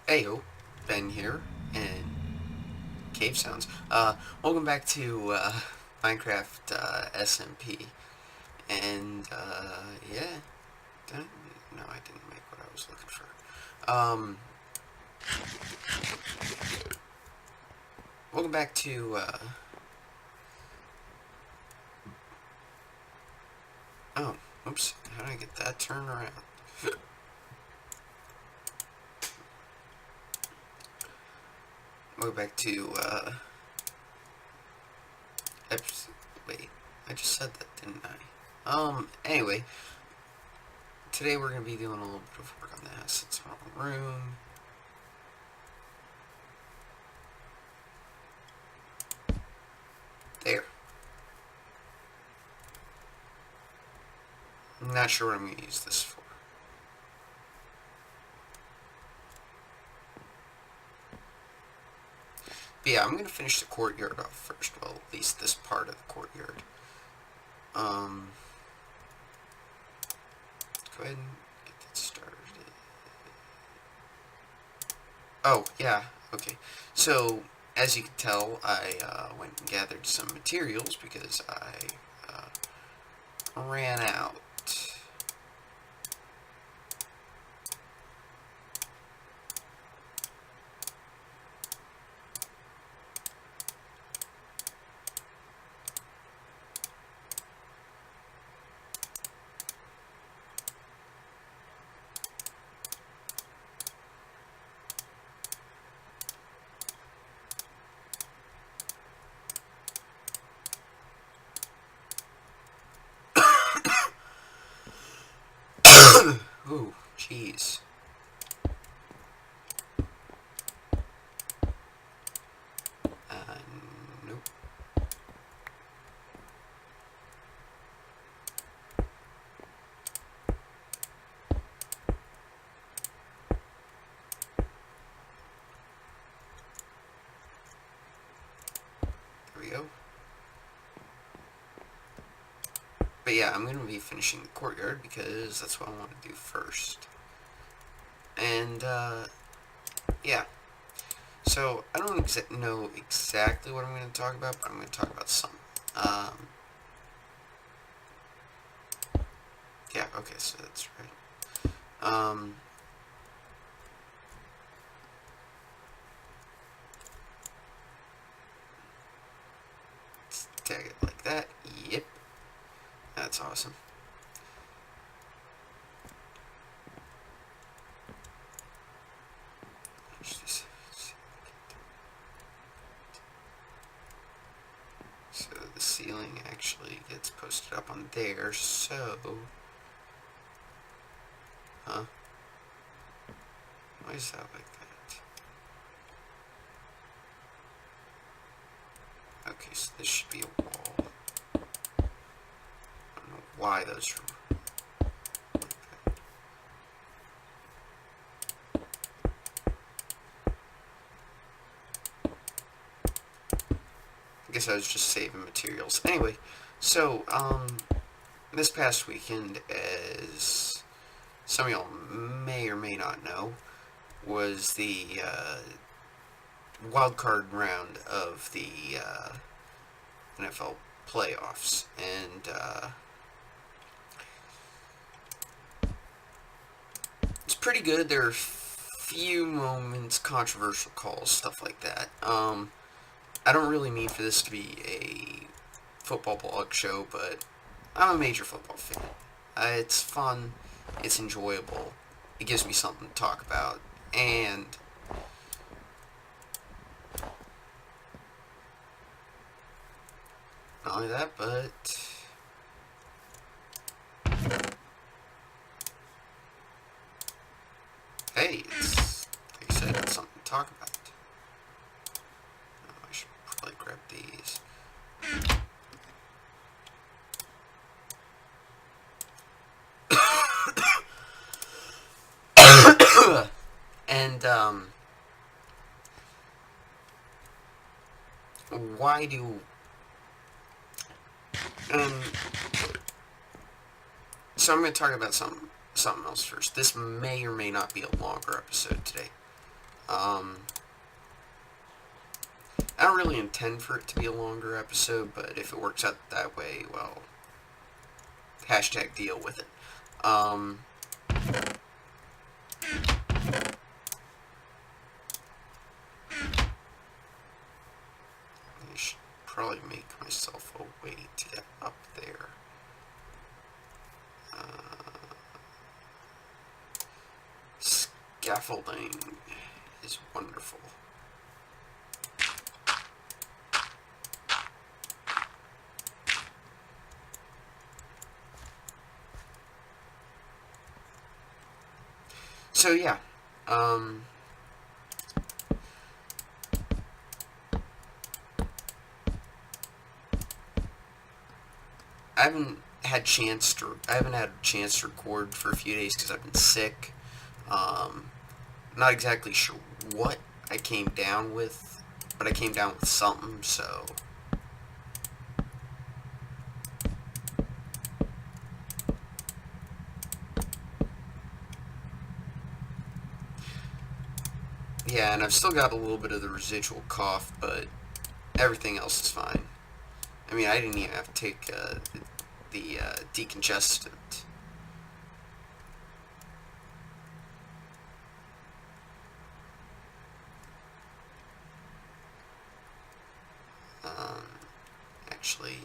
Ayo, Ben here, and Cave Sounds. Welcome back to Minecraft SMP. And, yeah. No, I didn't make what I was looking for. Welcome back to, oh, oops, how did I get that turned around? Welcome back to, wait, I just said that, didn't I? Anyway, today we're going to be doing a little bit of work on the assets in our room. There. I'm not sure what I'm going to use this for. But yeah, I'm going to finish the courtyard off first. Well, at least this part of the courtyard. Let's go ahead and get that started. Oh, yeah, okay. So, as you can tell, I went and gathered some materials because I ran out. Ooh, jeez. Nope. There we go. But yeah, I'm going to be finishing the courtyard because that's what I want to do first. And, yeah. So, I don't know exactly what I'm going to talk about, but I'm going to talk about some. Yeah, okay, so that's right. Let's tag it like that. Yep. That's awesome. So the ceiling actually gets posted up on there, so... Huh? Why is that like that? Okay, so this should be a wall. I don't know why those are like that. I guess I was just saving materials. Anyway, so, this past weekend, as some of y'all may or may not know, was the wild card round of the NFL playoffs, and it's pretty good. There are few moments, controversial calls, stuff like that. I don't really mean for this to be a football blog show, but I'm a major football fan. It's fun, it's enjoyable, it gives me something to talk about, and not only that, but hey, it's, like I said, it's something to talk about. Oh, I should probably grab these. And, why do, um, so I'm going to talk about something else first. This may or may not be a longer episode today. I don't really intend for it to be a longer episode, but if it works out that way, well, hashtag deal with it. I should probably make myself a way to get up there. Scaffolding is wonderful. So yeah, I haven't had a chance to record for a few days because I've been sick. Not exactly sure what I came down with, but I came down with something, so yeah, and I've still got a little bit of the residual cough, but everything else is fine. I mean, I didn't even have to take the decongestant. Actually,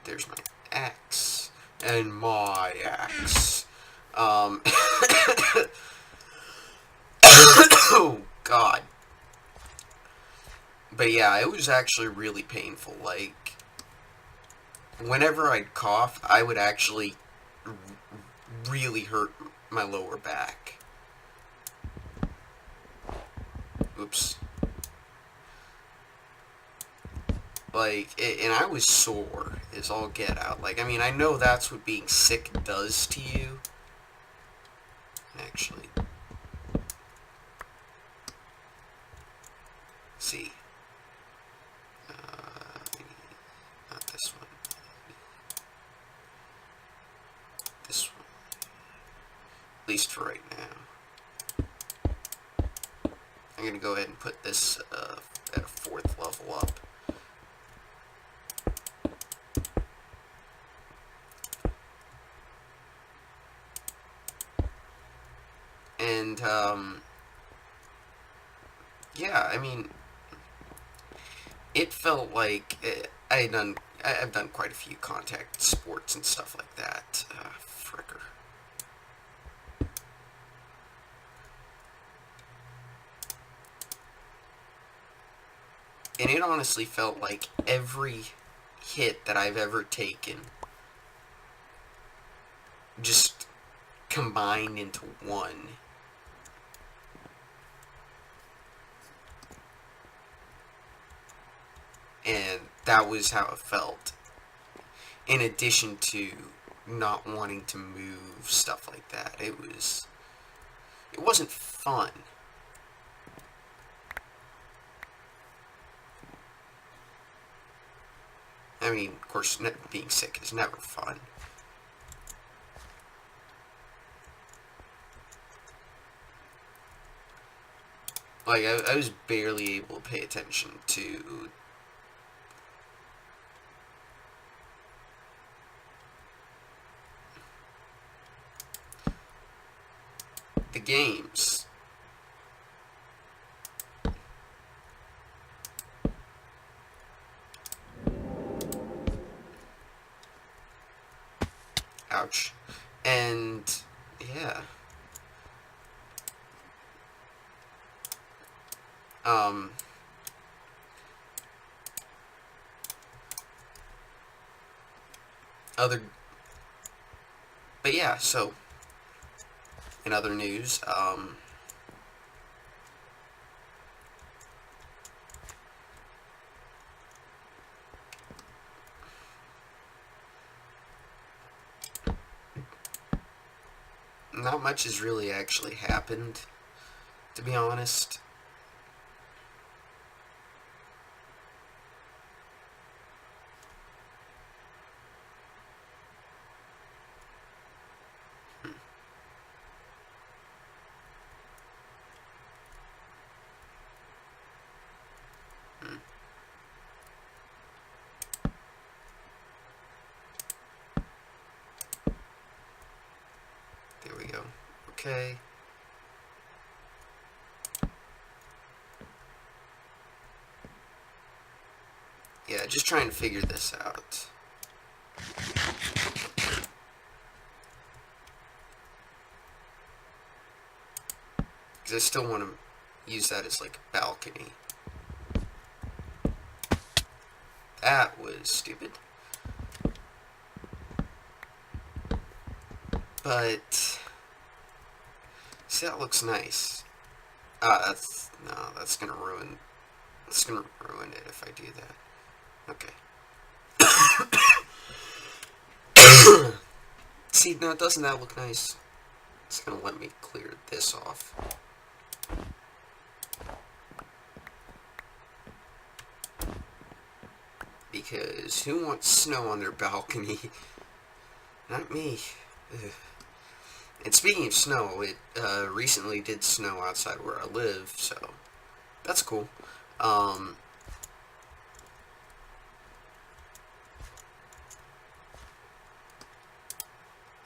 there's my axe and my axe. Oh God. But yeah, it was actually really painful. Like, whenever I'd cough, I would actually really hurt my lower back. Oops. Like, and I was sore as all get out. Like, I mean, I know that's what being sick does to you. Actually. See. Not this one. This one. At least for right now. I'm going to go ahead and put this at a 4th level up. And, yeah, I mean, it felt like I've done quite a few contact sports and stuff like that. Fricker. And it honestly felt like every hit that I've ever taken just combined into one. And that was how it felt. In addition to not wanting to move, stuff like that. It wasn't fun. I mean, of course, being sick is never fun. Like, I was barely able to pay attention to the games. Ouch. And, yeah. But yeah, so, in other news, not much has really actually happened, to be honest. Okay. Yeah, just trying to figure this out. Because I still want to use that as like a balcony. That was stupid. But see, that looks nice. That's gonna ruin. It's gonna ruin it if I do that. Okay. See, now doesn't that look nice? It's gonna let me clear this off. Because who wants snow on their balcony? Not me. Ugh. And speaking of snow, it recently did snow outside where I live, so that's cool.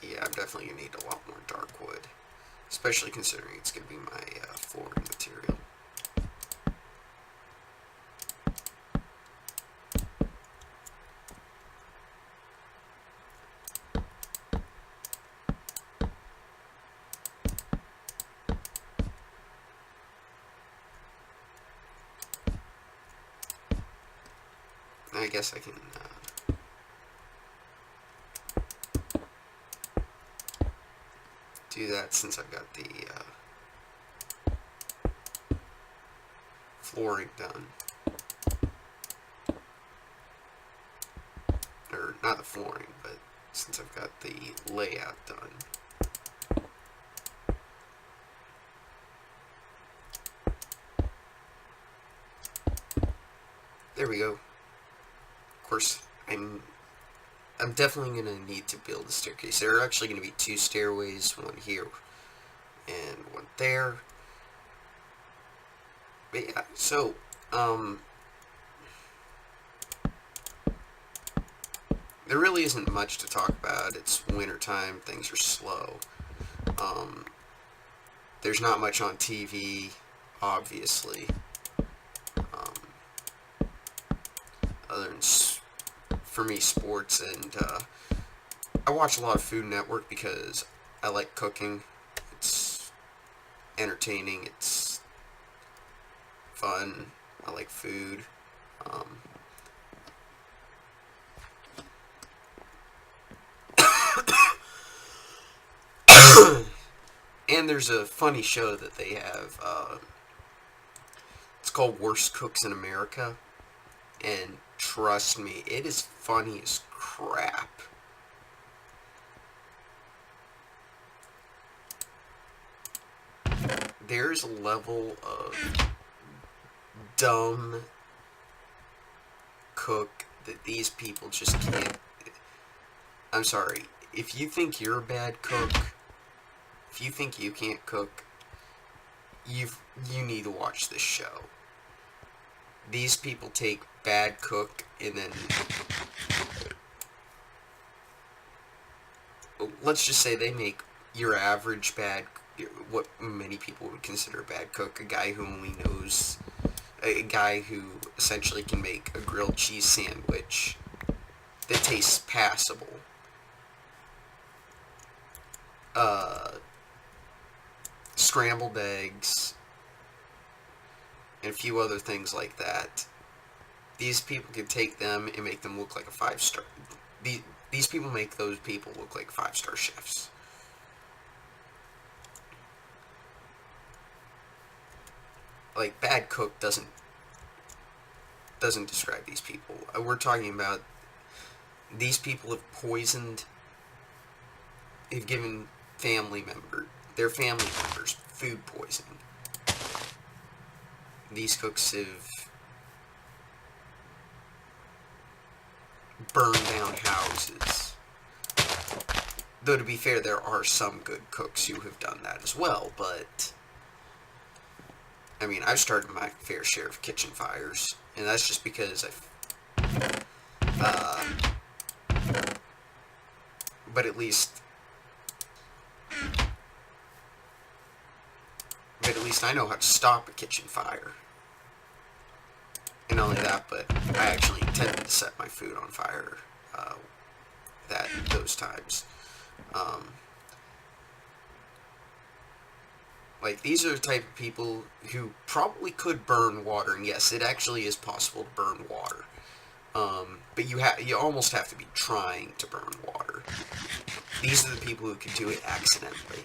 Yeah, I'm definitely going to need a lot more dark wood, especially considering it's going to be my flooring material. I guess I can do that since I've got the flooring done. Or not the flooring, but since I've got the layout done. There we go. Of course, I'm definitely going to need to build a staircase. There are actually going to be 2 stairways, one here and one there. But yeah, so, there really isn't much to talk about. It's wintertime, things are slow. There's not much on TV, obviously. Other than, for me, sports, and I watch a lot of Food Network because I like cooking. It's entertaining, it's fun, I like food. And there's a funny show that they have, it's called Worst Cooks in America, and trust me, it is funny as crap. There's a level of dumb cook that these people just can't. I'm sorry, if you think you're a bad cook, if you think you can't cook, you need to watch this show. These people take bad cook and then, let's just say they make your average bad, what many people would consider a bad cook, a guy who only knows, a guy who essentially can make a grilled cheese sandwich that tastes passable. Scrambled eggs, and a few other things like that. These people can take them and make them look like a 5-star. These people make those people look like 5-star chefs. Like, bad cook doesn't describe these people. We're talking about these people have poisoned, they've given their family members food poisoning. These cooks have burned down houses. Though, to be fair, there are some good cooks who have done that as well, but I mean, I've started my fair share of kitchen fires, and that's just because but at least I know how to stop a kitchen fire. And not only that, but I actually intended to set my food on fire those times. Like, these are the type of people who probably could burn water, and yes, it actually is possible to burn water. But you almost have to be trying to burn water. These are the people who can do it accidentally.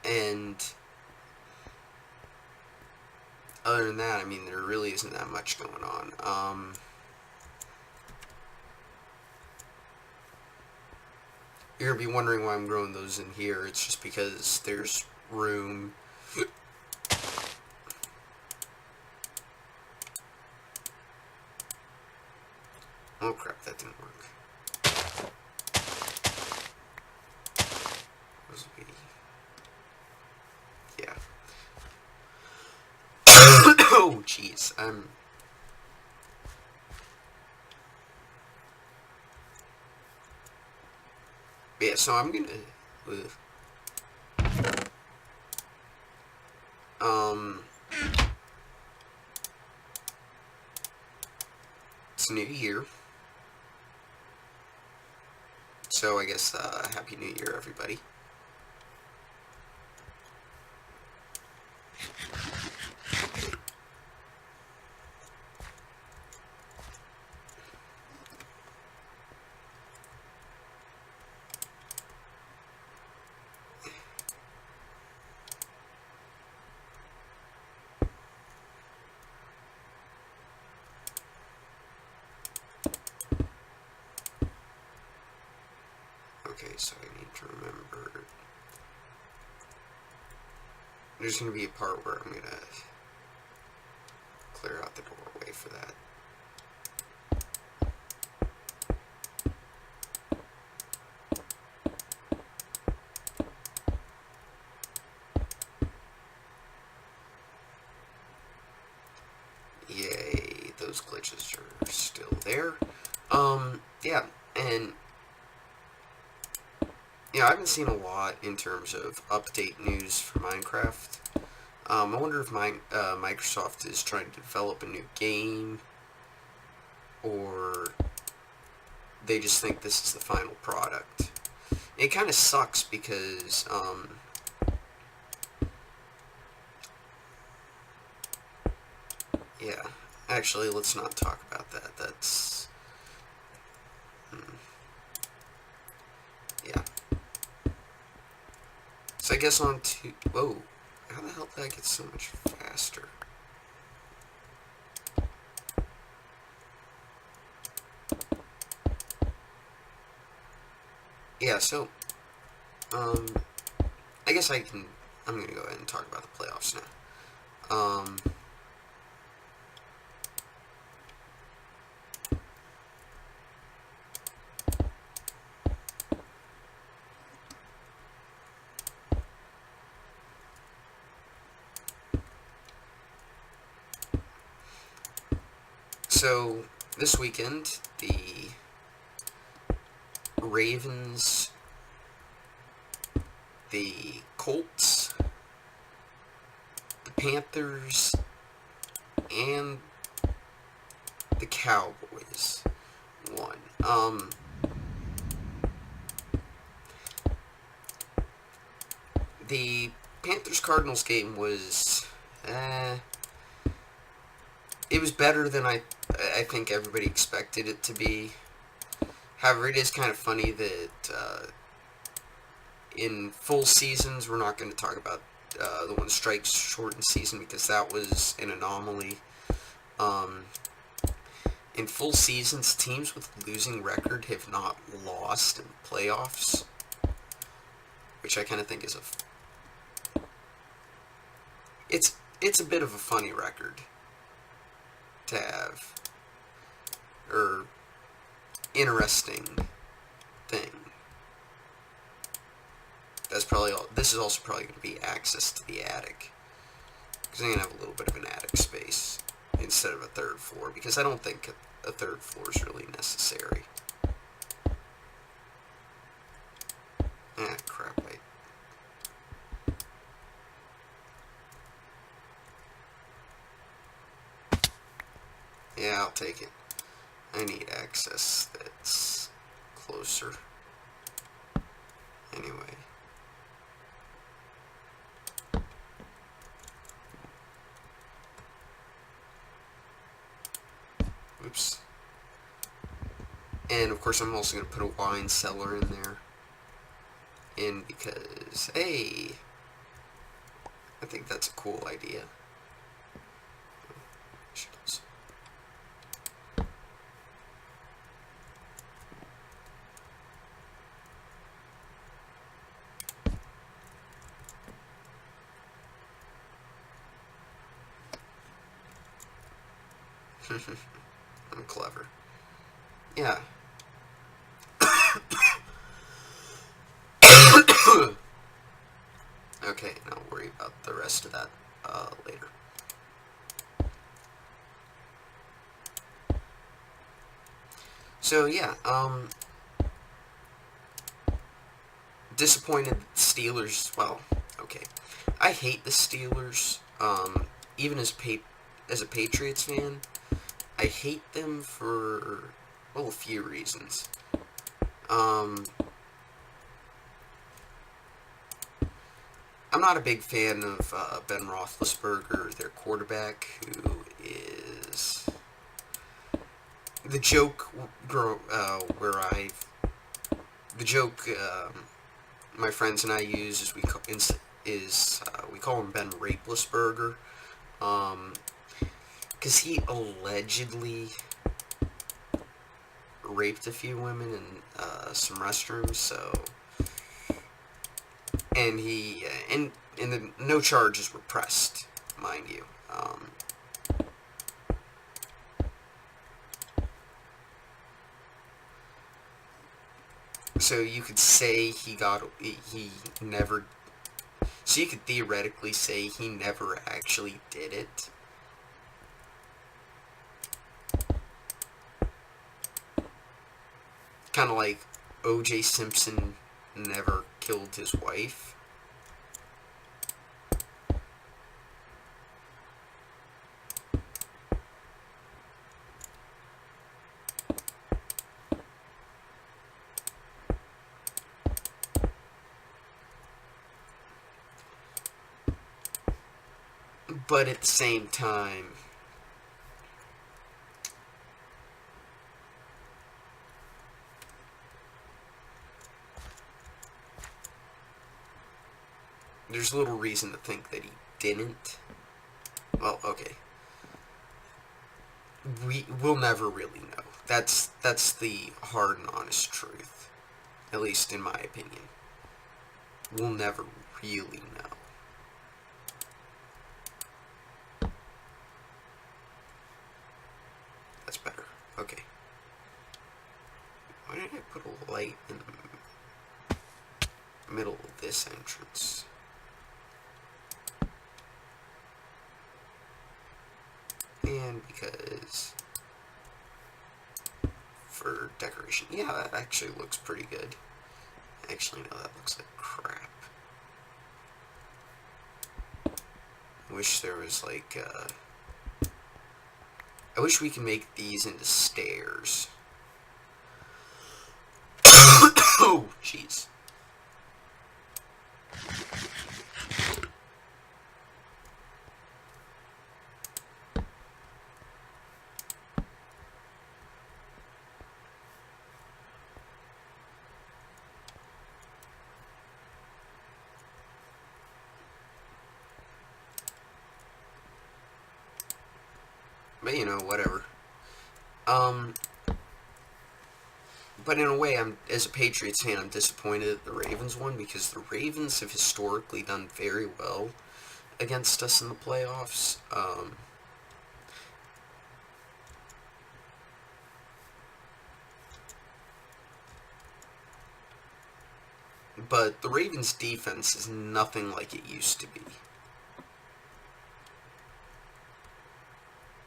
And other than that, I mean, there really isn't that much going on. You're going to be wondering why I'm growing those in here. It's just because there's room. Oh crap, that didn't work. Yeah. Oh jeez, yeah, so I'm gonna it's New Year, so I guess Happy New Year, everybody. Okay, so I need to remember. There's going to be a part where I'm going to clear out the doorway for that. Yay, those glitches are still there. Yeah, and I haven't seen a lot in terms of update news for Minecraft. I wonder if Microsoft is trying to develop a new game, or they just think this is the final product. It kind of sucks because, yeah, actually, let's not talk about that. That's, yeah. So I guess on to, whoa, how the hell did I get so much faster? Yeah, so, I guess I'm gonna go ahead and talk about the playoffs now. So, this weekend, the Ravens, the Colts, the Panthers, and the Cowboys won. The Panthers-Cardinals game was, it was better than I think everybody expected it to be. However, it is kind of funny that in full seasons, we're not going to talk about the one strikes shortened season because that was an anomaly. In full seasons, teams with losing record have not lost in playoffs, which I kind of think is it's a bit of a funny record to have, or interesting thing. That's probably all. This is also probably going to be access to the attic, because I'm going to have a little bit of an attic space instead of a third floor, because I don't think a third floor is really necessary. Ah, crap. Yeah, I'll take it. I need access that's closer. Anyway. Oops. And of course I'm also going to put a wine cellar in there. And because, hey, I think that's a cool idea. I'm clever. Yeah. Okay, and I'll worry about the rest of that later. So yeah, disappointed that the Steelers. Well, okay, I hate the Steelers. Even as a Patriots fan, I hate them for, well, a few reasons. I'm not a big fan of Ben Roethlisberger, their quarterback, who is the joke. The joke my friends and I use is we call him Ben Rapelessberger, because he allegedly raped a few women in some restrooms. So. And no charges were pressed, mind you. So you could say he never. So you could theoretically say he never actually did it. Kind of like O.J. Simpson never killed his wife. But at the same time, there's little reason to think that he didn't. Well, okay. We'll never really know. That's the hard and honest truth. At least in my opinion. We'll never really know. That's better. Okay. Why did I put a light in the middle of this entrance? And because for decoration. Yeah, that actually looks pretty good. Actually, no, that looks like crap. Wish there was like I wish we could make these into stairs. Oh, jeez. But, you know, whatever. But in a way, as a Patriots fan, I'm disappointed at the Ravens won, because the Ravens have historically done very well against us in the playoffs. but the Ravens' defense is nothing like it used to be.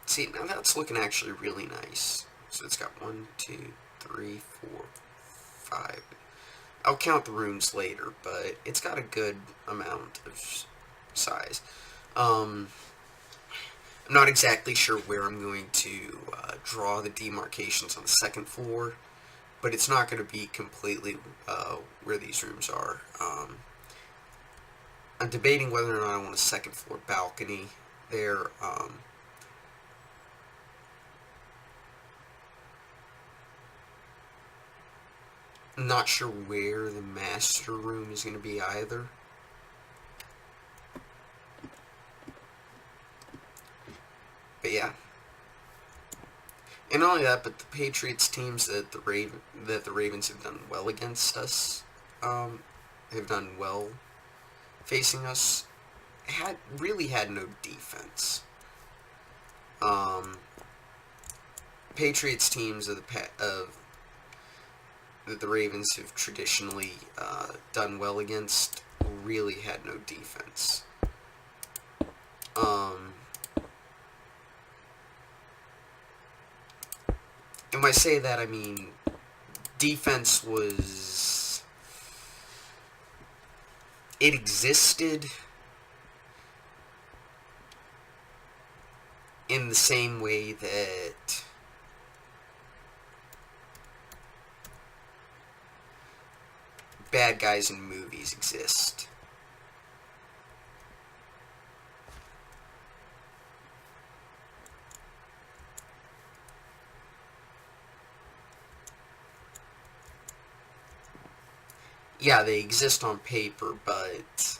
See, now that's looking actually really nice. So it's got 1, 2, 3, 4, 5. I'll count the rooms later, but it's got a good amount of size. I'm not exactly sure where I'm going to draw the demarcations on the second floor, but it's not going to be completely where these rooms are. I'm debating whether or not I want a second floor balcony there. I'm not sure where the master room is going to be either. But yeah. And not only that, but the Patriots teams that the Ravens have done well against us, have done well facing us, really had no defense. Patriots teams that the Ravens have traditionally done well against really had no defense. And when I say that, I mean defense was... It existed in the same way that bad guys in movies exist. Yeah, they exist on paper, but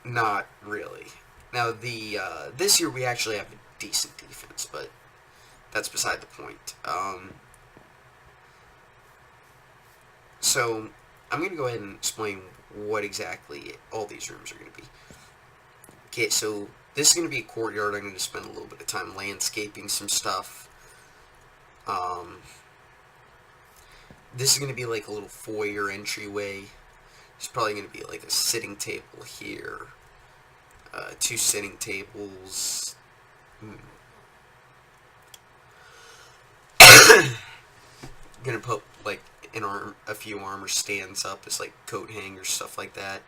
not really. Now, this year we actually have a decent defense, but that's beside the point. So, I'm going to go ahead and explain what exactly all these rooms are going to be. Okay, so this is going to be a courtyard. I'm going to spend a little bit of time landscaping some stuff. This is going to be like a little foyer entryway. There's probably going to be like a sitting table here. 2 sitting tables. Gonna put like a few armor stands up as like coat hangers, stuff like that.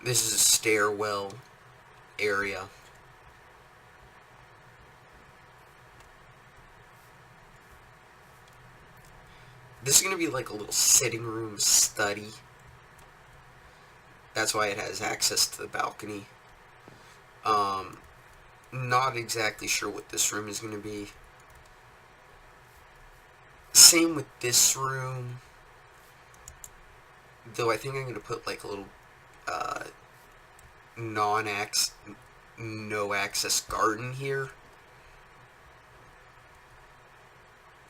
This is a stairwell area. This is going to be like a little sitting room study. That's why it has access to the balcony. Not exactly sure what this room is going to be. Same with this room. Though I think I'm going to put like a little no-access garden here.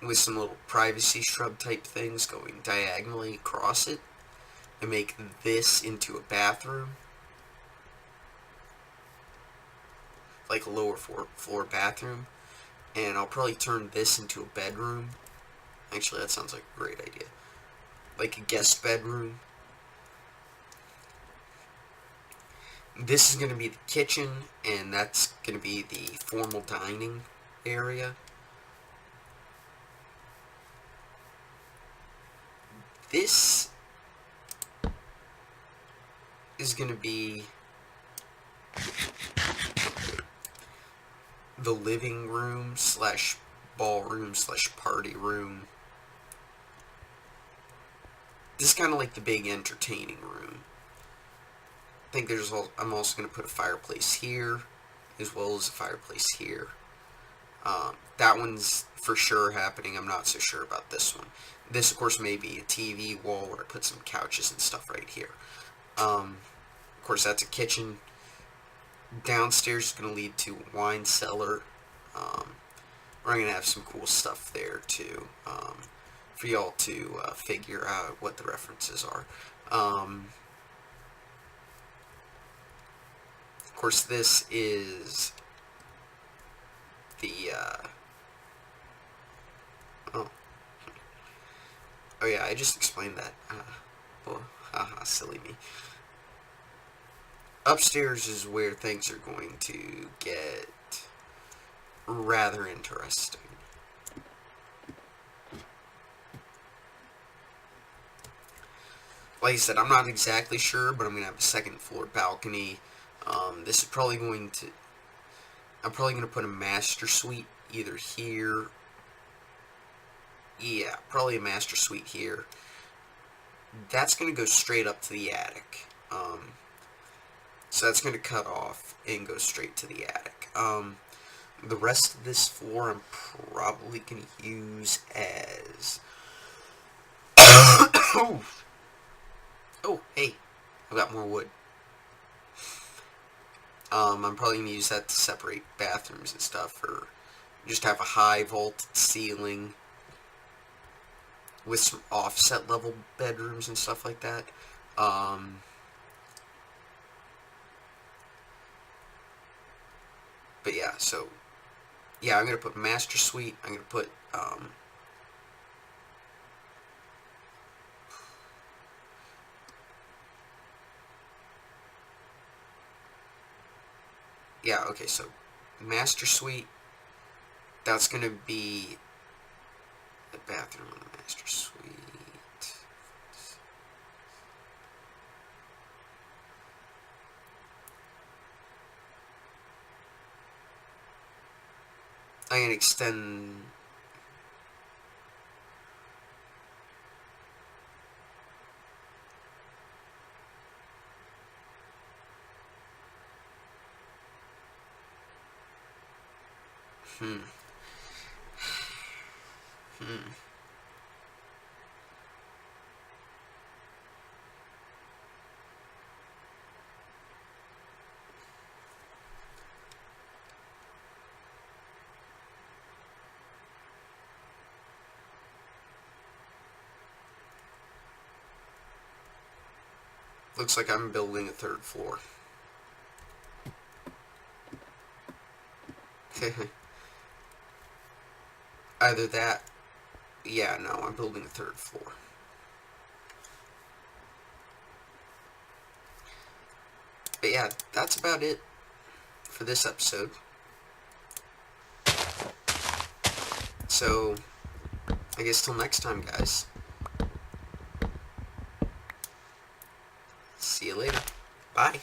With some little privacy shrub type things going diagonally across it. And make this into a bathroom. Like a lower floor bathroom. And I'll probably turn this into a bedroom. Actually, that sounds like a great idea. Like a guest bedroom. This is going to be the kitchen, and that's going to be the formal dining area. This is going to be the living room slash ballroom slash party room. This is kind of like the big entertaining room. I think I'm also going to put a fireplace here, as well as a fireplace here. That one's for sure happening. I'm not so sure about this one. This, of course, may be a TV wall where I put some couches and stuff right here. Of course, that's a kitchen. Downstairs is going to lead to a wine cellar. We're going to have some cool stuff there, too, for y'all to figure out what the references are. Of course, this is the, oh. Oh yeah, I just explained that. Well, haha, silly me. Upstairs is where things are going to get rather interesting. Like I said, I'm not exactly sure, but I'm going to have a second floor balcony. This is probably going to... I'm probably going to put a master suite either here. Yeah, probably a master suite here. That's going to go straight up to the attic. So that's going to cut off and go straight to the attic. The rest of this floor I'm probably going to use as... Oh, hey, I've got more wood. I'm probably going to use that to separate bathrooms and stuff, or just have a high vaulted ceiling with some offset level bedrooms and stuff like that. But yeah, so, yeah, I'm going to put master suite, I'm going to put, yeah, okay, so, master suite, that's going to be the bathroom in the master suite. I'm going to extend... Hmm. Looks like I'm building a third floor. Either that... Yeah, no, I'm building a third floor. But yeah, that's about it for this episode. So, I guess till next time, guys. See you later. Bye.